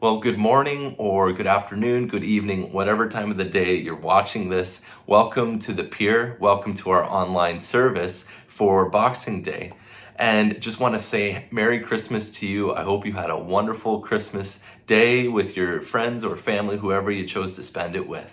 Well, good morning or good afternoon, good evening, whatever time of the day you're watching this. Welcome to the Pier. Welcome to our online service for Boxing Day. And just want to say Merry Christmas to you. I hope you had a wonderful Christmas day with your friends or family, whoever you chose to spend it with.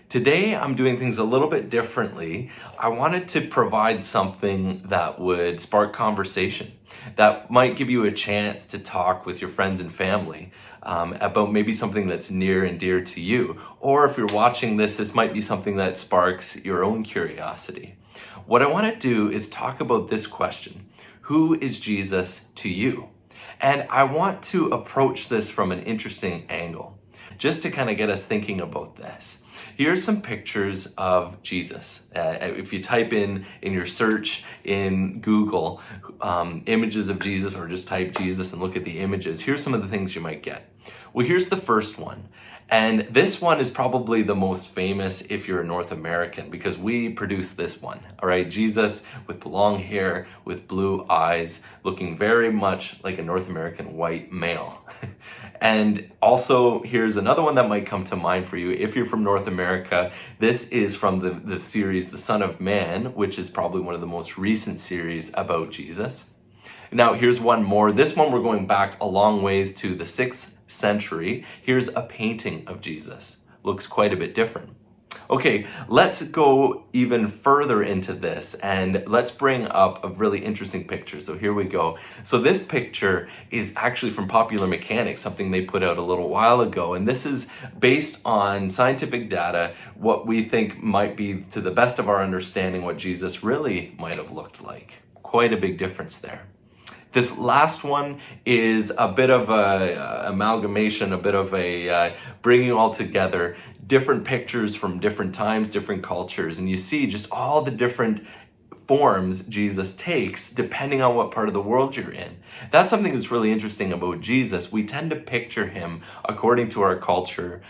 Today, I'm doing things a little bit differently. I wanted to provide something that would spark conversation, that might give you a chance to talk with your friends and family about maybe something that's near and dear to you. Or if you're watching this, this might be something that sparks your own curiosity. What I want to do is talk about this question: who is Jesus to you? And I want to approach this from an interesting angle, just to kind of get us thinking about this. Here's some pictures of Jesus. If you type in your search in Google, images of Jesus, or just type Jesus and look at the images, here's some of the things you might get. Well, here's the first one. And this one is probably the most famous if you're a North American, because we produced this one, all right? Jesus with the long hair, with blue eyes, looking very much like a North American white male. And also, here's another one that might come to mind for you if you're from North America. This is from the series The Son of Man, which is probably one of the most recent series about Jesus. Now, here's one more. This one we're going back a long ways to the 6th century. Here's a painting of Jesus. Looks quite a bit different. Okay, let's go even further into this and let's bring up a really interesting picture. So here we go. So this picture is actually from Popular Mechanics, something they put out a little while ago. And this is based on scientific data, what we think might be, to the best of our understanding, what Jesus really might have looked like. Quite a big difference there. This last one is a bit of a amalgamation, a bit of a bringing all together, different pictures from different times, different cultures, and you see just all the different forms Jesus takes depending on what part of the world you're in. That's something that's really interesting about Jesus. We tend to picture him according to our culture.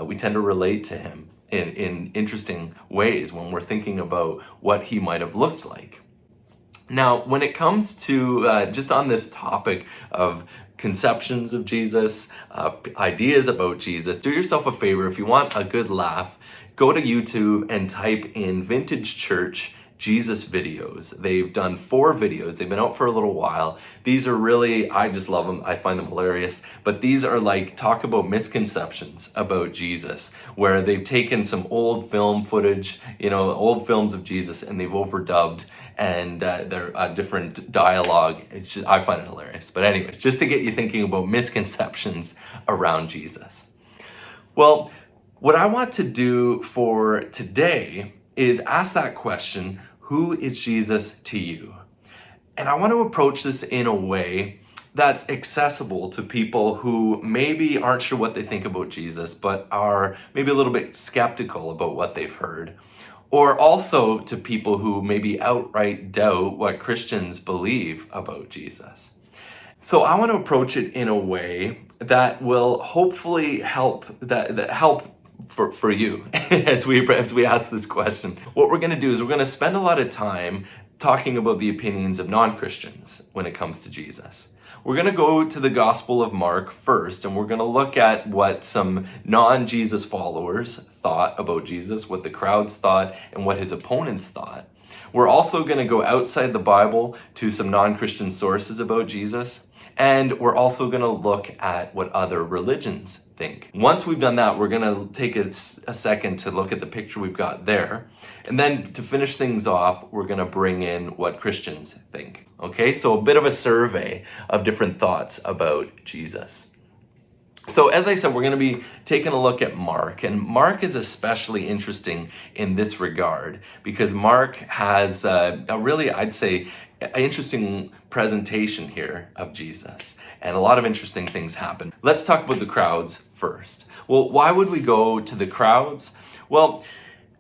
We tend to relate to him in interesting ways when we're thinking about what he might have looked like. Now, when it comes to just on this topic of conceptions of Jesus, ideas about Jesus, do yourself a favor. If you want a good laugh, go to YouTube and type in Vintage Church Jesus videos. They've done 4 videos. They've been out for a little while. These are really, I just love them. I find them hilarious. But these are like, talk about misconceptions about Jesus, where they've taken some old film footage, old films of Jesus, and they've overdubbed, and they're different dialogue. I find it hilarious. But anyways, just to get you thinking about misconceptions around Jesus. Well, what I want to do for today is ask that question: who is Jesus to you? And I want to approach this in a way that's accessible to people who maybe aren't sure what they think about Jesus, but are maybe a little bit skeptical about what they've heard. Or also to people who maybe outright doubt what Christians believe about Jesus. So I want to approach it in a way that will hopefully help for you as we ask this question. What we're going to do is we're going to spend a lot of time talking about the opinions of non-Christians when it comes to Jesus. We're going to go to the Gospel of Mark first, and we're going to look at what some non-Jesus followers thought about Jesus, what the crowds thought, and what his opponents thought. We're also going to go outside the Bible to some non-Christian sources about Jesus, and we're also going to look at what other religions think. Once we've done that, we're going to take a second to look at the picture we've got there. And then to finish things off, we're going to bring in what Christians think. Okay, so a bit of a survey of different thoughts about Jesus. So as I said, we're going to be taking a look at Mark, and Mark is especially interesting in this regard because Mark has a really, I'd say, interesting presentation here of Jesus, and a lot of interesting things happen. Let's talk about the crowds first. Well, why would we go to the crowds? Well,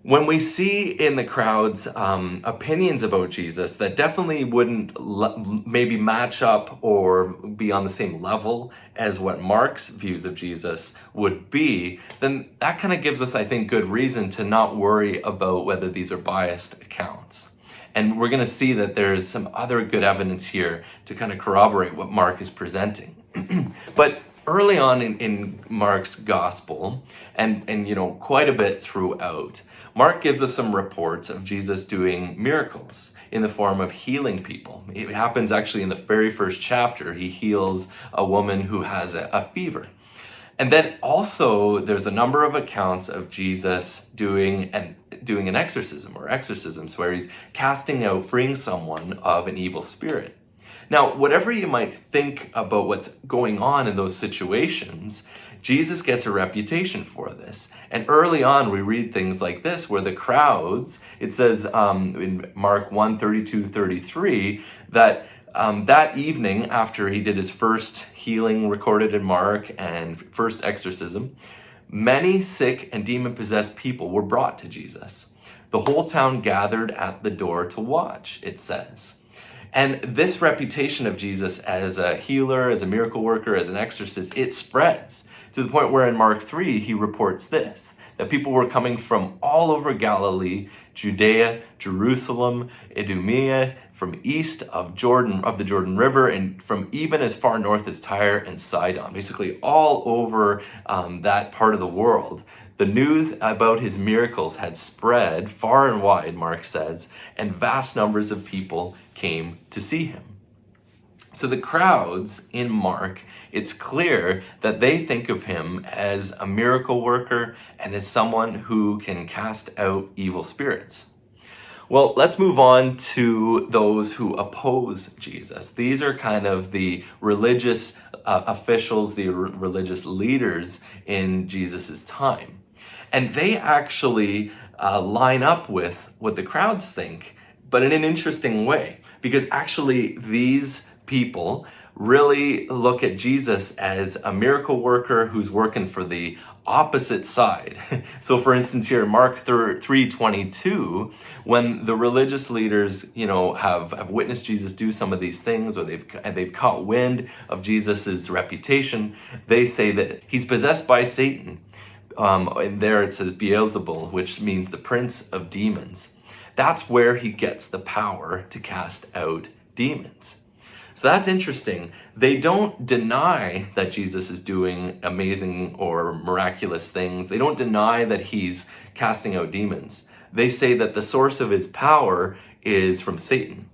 when we see in the crowds opinions about Jesus that definitely wouldn't maybe match up or be on the same level as what Mark's views of Jesus would be, then that kind of gives us, I think, good reason to not worry about whether these are biased accounts. And we're going to see that there's some other good evidence here to kind of corroborate what Mark is presenting. But early on in Mark's gospel, and quite a bit throughout, Mark gives us some reports of Jesus doing miracles in the form of healing people. It happens actually in the very first chapter. He heals a woman who has a fever. And then also there's a number of accounts of Jesus doing an exorcism or exorcisms where he's casting out, freeing someone of an evil spirit. Now, whatever you might think about what's going on in those situations, Jesus gets a reputation for this. And early on, we read things like this, where the crowds, it says in Mark 1:32-33, that that evening, after he did his first healing recorded in Mark and first exorcism, many sick and demon-possessed people were brought to Jesus. The whole town gathered at the door to watch, it says. And this reputation of Jesus as a healer, as a miracle worker, as an exorcist, it spreads to the point where in Mark 3, he reports this, that people were coming from all over Galilee, Judea, Jerusalem, Idumea, from east of the Jordan River, and from even as far north as Tyre and Sidon, basically all over that part of the world. The news about his miracles had spread far and wide, Mark says, and vast numbers of people came to see him. So the crowds in Mark, it's clear that they think of him as a miracle worker and as someone who can cast out evil spirits. Well, let's move on to those who oppose Jesus. These are kind of the religious officials, the religious leaders in Jesus's time. And they actually line up with what the crowds think, but in an interesting way, because actually these people really look at Jesus as a miracle worker who's working for the opposite side. So for instance, here in Mark 3:22, when the religious leaders, have witnessed Jesus do some of these things, or they've caught wind of Jesus's reputation, they say that he's possessed by Satan. And there it says Beelzebul, which means the prince of demons. That's where he gets the power to cast out demons. So that's interesting. They don't deny that Jesus is doing amazing or miraculous things. They don't deny that he's casting out demons. They say that the source of his power is from Satan.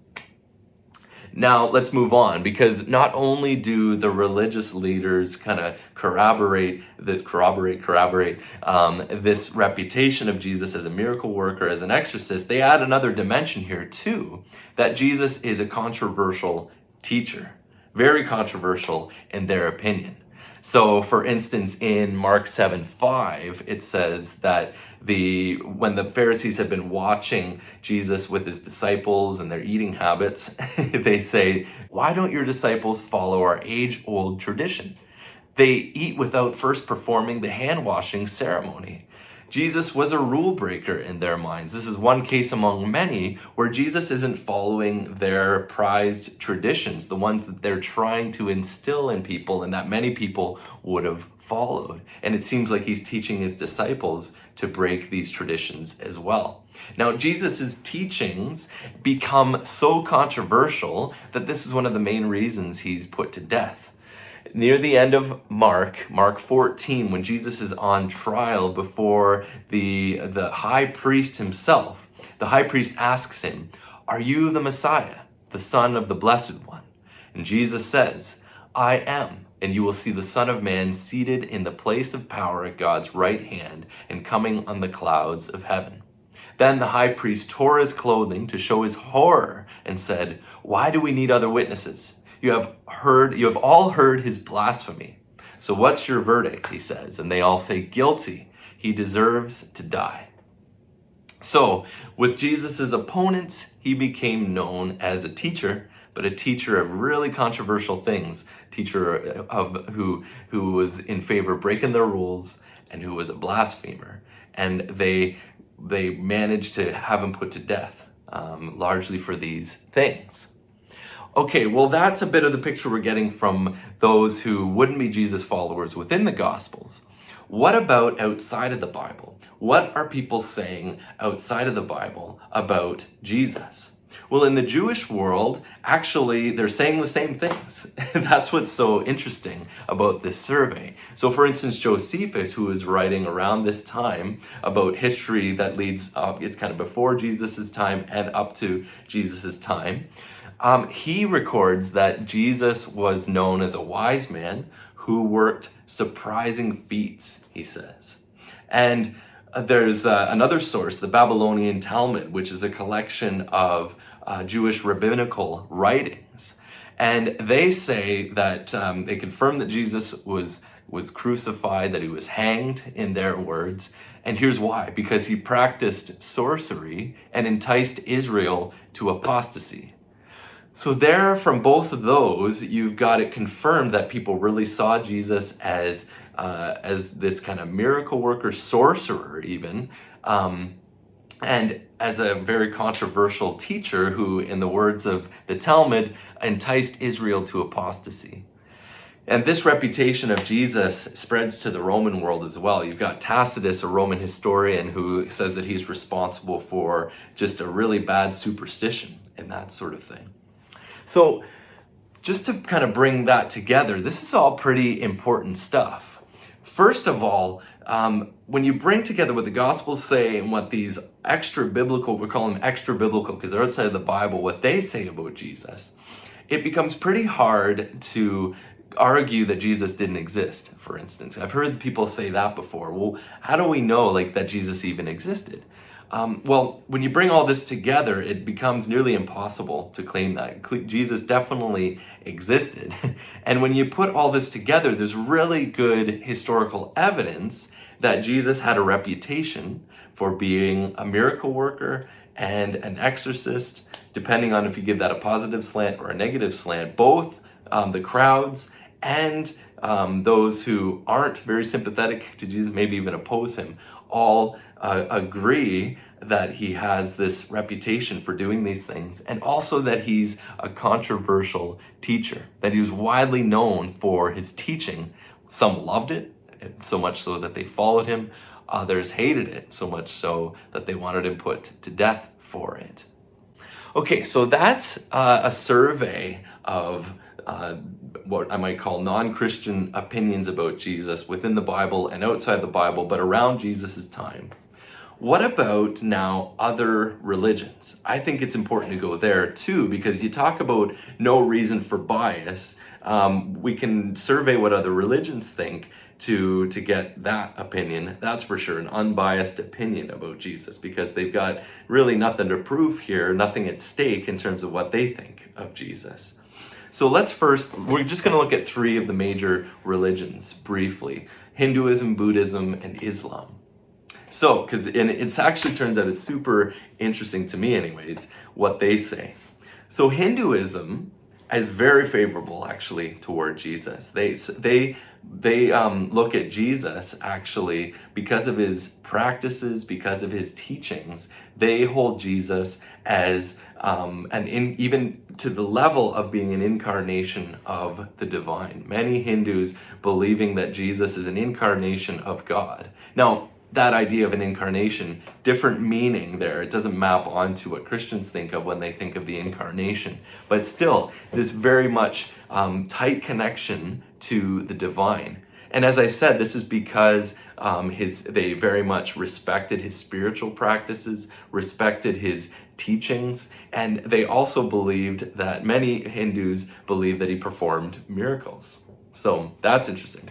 Now, let's move on, because not only do the religious leaders kind of corroborate this reputation of Jesus as a miracle worker, as an exorcist, they add another dimension here too, that Jesus is a controversial teacher, very controversial in their opinion. So, for instance, in Mark 7:5, it says that when the Pharisees had been watching Jesus with his disciples and their eating habits, they say, "Why don't your disciples follow our age-old tradition? They eat without first performing the hand-washing ceremony." Jesus was a rule breaker in their minds. This is one case among many where Jesus isn't following their prized traditions, the ones that they're trying to instill in people and that many people would have followed. And it seems like he's teaching his disciples to break these traditions as well. Now, Jesus' teachings become so controversial that this is one of the main reasons he's put to death. Near the end of Mark 14, when Jesus is on trial before the high priest himself, the high priest asks him, "Are you the Messiah, the Son of the Blessed One?" And Jesus says, "I am, and you will see the Son of Man seated in the place of power at God's right hand and coming on the clouds of heaven." Then the high priest tore his clothing to show his horror and said, "Why do we need other witnesses? You have all heard his blasphemy. So what's your verdict?" he says. And they all say, "Guilty. He deserves to die." So with Jesus's opponents, he became known as a teacher, but a teacher of really controversial things. Teacher of who was in favor of breaking their rules and who was a blasphemer. And they managed to have him put to death, largely for these things. Okay, well, that's a bit of the picture we're getting from those who wouldn't be Jesus followers within the Gospels. What about outside of the Bible? What are people saying outside of the Bible about Jesus? Well, in the Jewish world, actually, they're saying the same things. That's what's so interesting about this survey. So, for instance, Josephus, who is writing around this time about history that leads up, it's kind of before Jesus' time and up to Jesus' time, he records that Jesus was known as a wise man who worked surprising feats, he says. And there's another source, the Babylonian Talmud, which is a collection of Jewish rabbinical writings. And they say that they confirm that Jesus was crucified, that he was hanged, in their words. And here's why: because he practiced sorcery and enticed Israel to apostasy. So there, from both of those, you've got it confirmed that people really saw Jesus as this kind of miracle worker, sorcerer even, and as a very controversial teacher who, in the words of the Talmud, enticed Israel to apostasy. And this reputation of Jesus spreads to the Roman world as well. You've got Tacitus, a Roman historian, who says that he's responsible for just a really bad superstition and that sort of thing. So just to kind of bring that together, this is all pretty important stuff. First of all, when you bring together what the Gospels say and what these extra biblical, we call them extra biblical because they're outside of the Bible, what they say about Jesus, it becomes pretty hard to argue that Jesus didn't exist, for instance. I've heard people say that before. Well, how do we know that Jesus even existed? Well, when you bring all this together, it becomes nearly impossible to claim that. Jesus definitely existed. And when you put all this together, there's really good historical evidence that Jesus had a reputation for being a miracle worker and an exorcist, depending on if you give that a positive slant or a negative slant. Both the crowds and those who aren't very sympathetic to Jesus, maybe even oppose him, all agree that he has this reputation for doing these things, and also that he's a controversial teacher, that he was widely known for his teaching. Some loved it, so much so that they followed him. Others hated it, so much so that they wanted him put to death for it. Okay, so that's a survey of what I might call non-Christian opinions about Jesus within the Bible and outside the Bible, but around Jesus' time. What about now other religions? I think it's important to go there too, because you talk about no reason for bias. We can survey what other religions think to get that opinion. That's for sure, an unbiased opinion about Jesus, because they've got really nothing to prove here, nothing at stake in terms of what they think of Jesus. So we're just going to look at three of the major religions briefly: Hinduism, Buddhism, and Islam. So, it actually turns out it's super interesting to me anyways, what they say. So Hinduism is very favorable actually toward Jesus. They look at Jesus actually because of his practices, because of his teachings. They hold Jesus as even to the level of being an incarnation of the divine. Many Hindus believing that Jesus is an incarnation of God. Now, that idea of an incarnation, different meaning there. It doesn't map onto what Christians think of when they think of the incarnation. But still, this very much tight connection to the divine. And as I said, this is because they very much respected his spiritual practices, respected his teachings, and they also believed that many Hindus believed that he performed miracles. So that's interesting.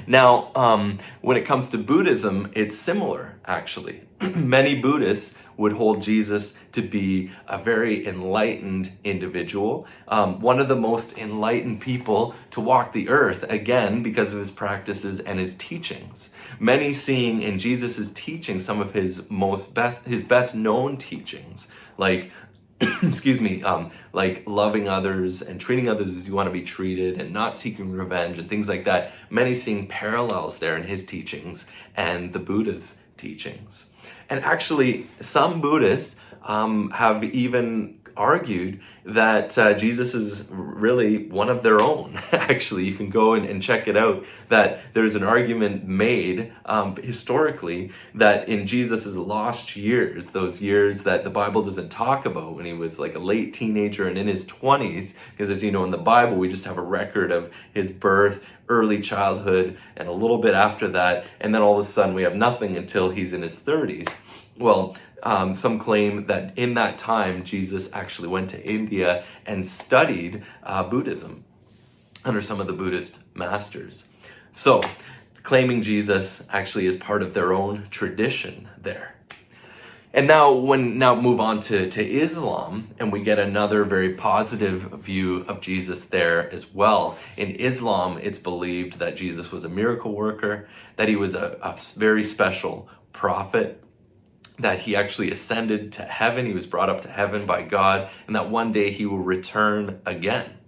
Now, when it comes to Buddhism, it's similar, actually. Many Buddhists would hold Jesus to be a very enlightened individual, one of the most enlightened people to walk the earth, again, because of his practices and his teachings. Many seeing in Jesus' teaching some of his best known teachings, like like loving others and treating others as you want to be treated and not seeking revenge and things like that. Many seeing parallels there in his teachings and the Buddha's teachings. And actually, some Buddhists have even argued that Jesus is really one of their own. Actually, you can go and check it out, that there's an argument made historically that in Jesus's lost years, those years that the Bible doesn't talk about, when he was like a late teenager and in his 20s, because as you know, in the Bible, we just have a record of his birth, early childhood, and a little bit after that, and then all of a sudden we have nothing until he's in his 30s. Well, some claim that in that time, Jesus actually went to India and studied Buddhism under some of the Buddhist masters. So, claiming Jesus actually is part of their own tradition there. And now move on to Islam, and we get another very positive view of Jesus there as well. In Islam, it's believed that Jesus was a miracle worker, that he was a very special prophet, that he actually ascended to heaven, he was brought up to heaven by God, and that one day he will return again.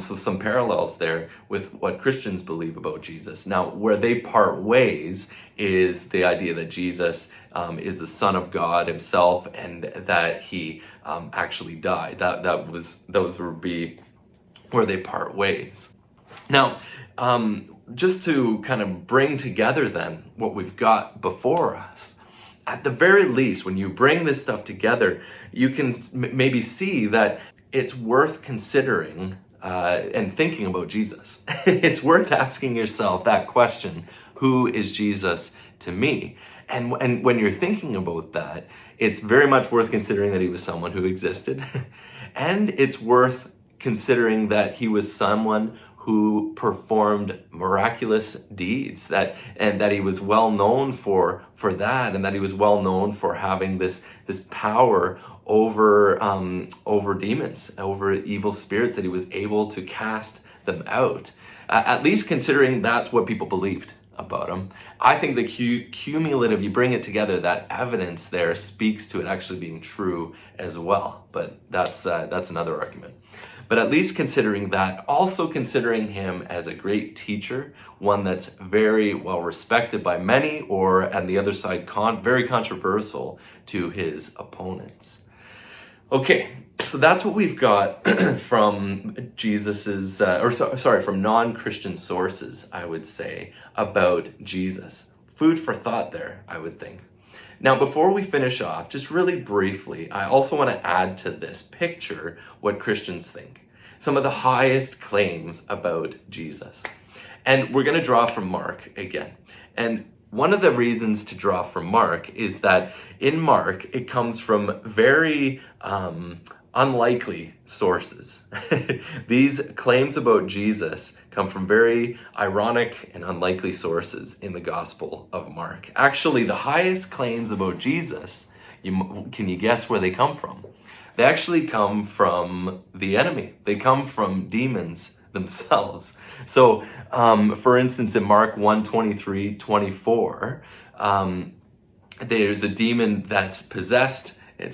So some parallels there with what Christians believe about Jesus. Now, where they part ways is the idea that Jesus is the Son of God himself, and that he actually died. Those would be where they part ways. Now, just to kind of bring together then what we've got before us, at the very least, when you bring this stuff together, you can maybe see that it's worth considering and thinking about Jesus. It's worth asking yourself that question, who is Jesus to me? And when you're thinking about that, it's very much worth considering that he was someone who existed. And it's worth considering that he was someone who performed miraculous deeds, and that he was well known for that, and that he was well known for having this power over demons, over evil spirits, that he was able to cast them out. At least considering that's what people believed about him. I think the cumulative, you bring it together, that evidence there speaks to it actually being true as well. But that's another argument. But at least considering that, also considering him as a great teacher, one that's very well respected by many, or on the other side, very controversial to his opponents. Okay, so that's what we've got from Jesus's, from non-Christian sources, I would say, about Jesus. Food for thought there, I would think. Now, before we finish off, just really briefly, I also want to add to this picture what Christians think. Some of the highest claims about Jesus. And we're going to draw from Mark again. And one of the reasons to draw from Mark is that in Mark, it comes from very unlikely sources. These claims about Jesus come from very ironic and unlikely sources in the Gospel of Mark. Actually, the highest claims about Jesus, can you guess where they come from? They actually come from the enemy. They come from demons themselves. So, for instance, in Mark 1:23-24, there's a demon that's possessed. A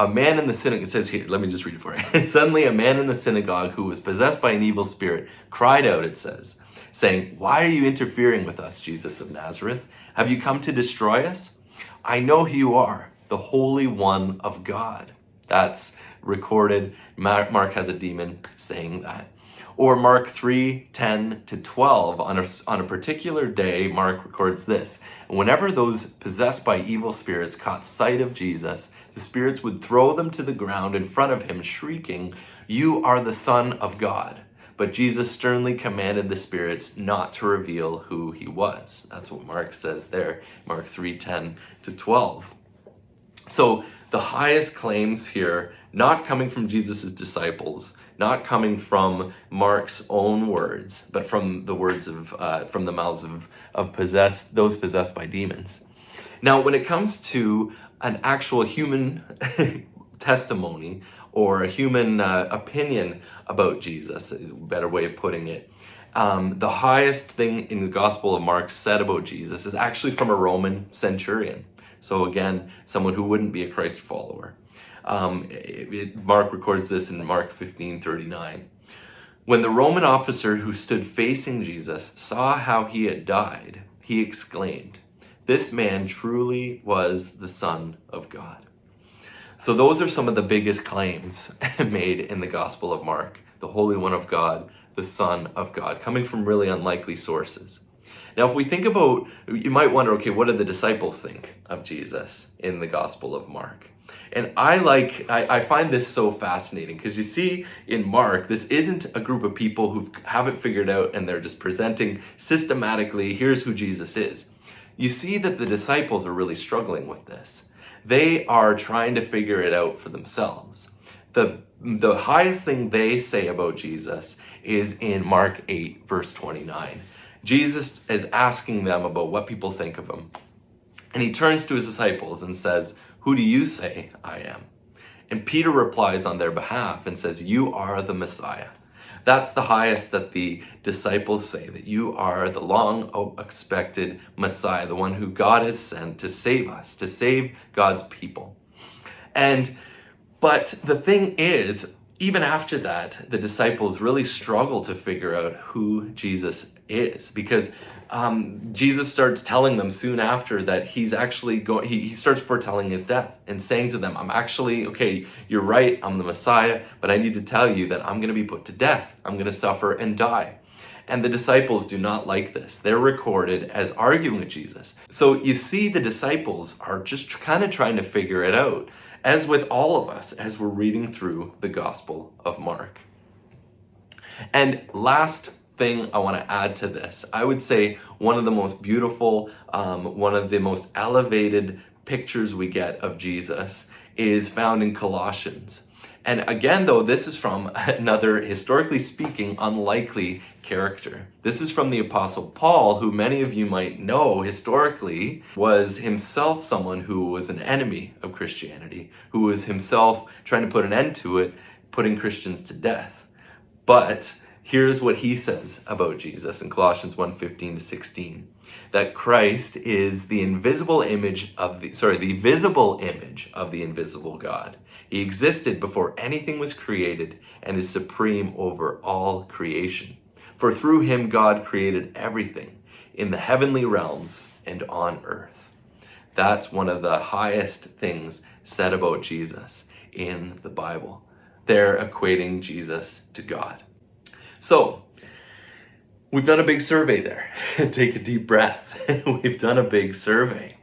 man in the synagogue, it says here, let me just read it for you. Suddenly a man in the synagogue who was possessed by an evil spirit cried out, it says, saying, "Why are you interfering with us, Jesus of Nazareth? Have you come to destroy us? I know who you are, the Holy One of God." That's recorded. Mark has a demon saying that. Or Mark 3:10-12, on a particular day, Mark records this. Whenever those possessed by evil spirits caught sight of Jesus, the spirits would throw them to the ground in front of him, shrieking, "You are the Son of God." But Jesus sternly commanded the spirits not to reveal who he was. That's what Mark says there, Mark 3:10-12. So the highest claims here, not coming from Jesus' disciples, not coming from Mark's own words, but from the words from the mouths of those possessed by demons. Now, when it comes to an actual human testimony or a human opinion about Jesus, a better way of putting it, the highest thing in the Gospel of Mark said about Jesus is actually from a Roman centurion. So again, someone who wouldn't be a Christ follower. Mark records this in Mark 15:39. When the Roman officer who stood facing Jesus saw how he had died, he exclaimed, "This man truly was the Son of God." So those are some of the biggest claims made in the Gospel of Mark. The Holy One of God, the Son of God, coming from really unlikely sources. Now, if we think about, you might wonder, okay, what did the disciples think of Jesus in the Gospel of Mark? And I find this so fascinating because you see in Mark, this isn't a group of people who haven't figured out and they're just presenting systematically, here's who Jesus is. You see that the disciples are really struggling with this. They are trying to figure it out for themselves. The highest thing they say about Jesus is in Mark 8, verse 29. Jesus is asking them about what people think of him. And he turns to his disciples and says, "Who do you say I am?" And Peter replies on their behalf and says, "You are the Messiah." That's the highest that the disciples say, that you are the long expected Messiah, the one who God has sent to save us, to save God's people. But the thing is, even after that, the disciples really struggle to figure out who Jesus is, because Jesus starts telling them soon after that he's actually going, he starts foretelling his death and saying to them, I'm actually, okay, you're right, I'm the Messiah, but I need to tell you that I'm going to be put to death. I'm going to suffer and die. And the disciples do not like this. They're recorded as arguing with Jesus. So you see the disciples are just kind of trying to figure it out, as with all of us as we're reading through the Gospel of Mark. And last thing I want to add to this, I would say one of the most beautiful, one of the most elevated pictures we get of Jesus is found in Colossians. And again, though, this is from another, historically speaking, unlikely character. This is from the Apostle Paul, who many of you might know historically was himself someone who was an enemy of Christianity, who was himself trying to put an end to it, putting Christians to death. But here's what he says about Jesus in Colossians 1:15-16, that Christ is the visible image of the invisible God. He existed before anything was created and is supreme over all creation. For through him God created everything in the heavenly realms and on earth. That's one of the highest things said about Jesus in the Bible. They're equating Jesus to God. So, we've done a big survey there. Take a deep breath. We've done a big survey.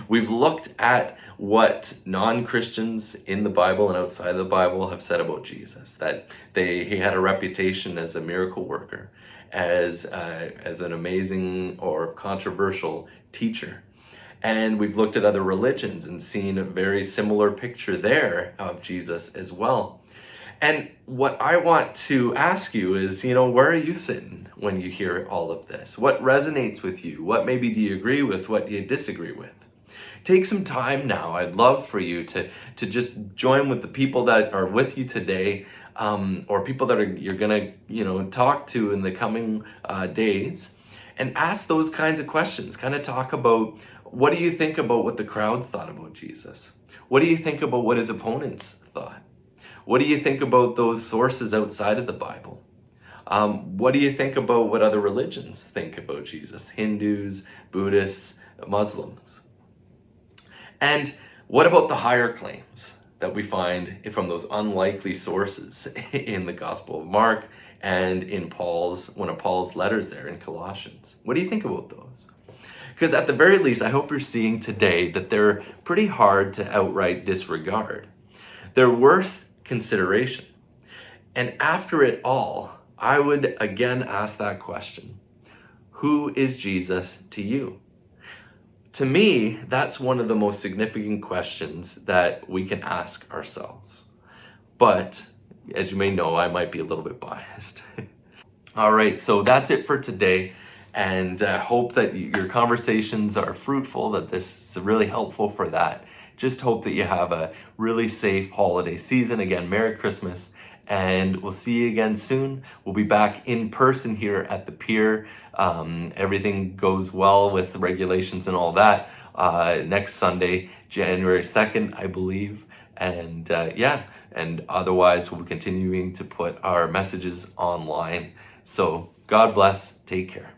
We've looked at what non-Christians in the Bible and outside of the Bible have said about Jesus, that he had a reputation as a miracle worker, as an amazing or controversial teacher. And we've looked at other religions and seen a very similar picture there of Jesus as well. And what I want to ask you is, where are you sitting when you hear all of this? What resonates with you? What maybe do you agree with? What do you disagree with? Take some time now. I'd love for you to just join with the people that are with you today, or people that you're gonna talk to in the coming days, and ask those kinds of questions. Kind of talk about, what do you think about what the crowds thought about Jesus? What do you think about what his opponents thought? What do you think about those sources outside of the Bible? What do you think about what other religions think about Jesus? Hindus, Buddhists, Muslims. And what about the higher claims that we find from those unlikely sources in the Gospel of Mark and in one of Paul's letters there in Colossians? What do you think about those? Because at the very least, I hope you're seeing today that they're pretty hard to outright disregard. They're worth consideration. And after it all, I would again ask that question: who is Jesus to you? To me, that's one of the most significant questions that we can ask ourselves. But as you may know, I might be a little bit biased. All right, so that's it for today. And I hope that your conversations are fruitful, that this is really helpful for that. Just hope that you have a really safe holiday season. Again, Merry Christmas, and we'll see you again soon. We'll be back in person here at the Pier. Everything goes well with the regulations and all that. Next Sunday, January 2nd, I believe. And and otherwise we'll be continuing to put our messages online. So God bless, take care.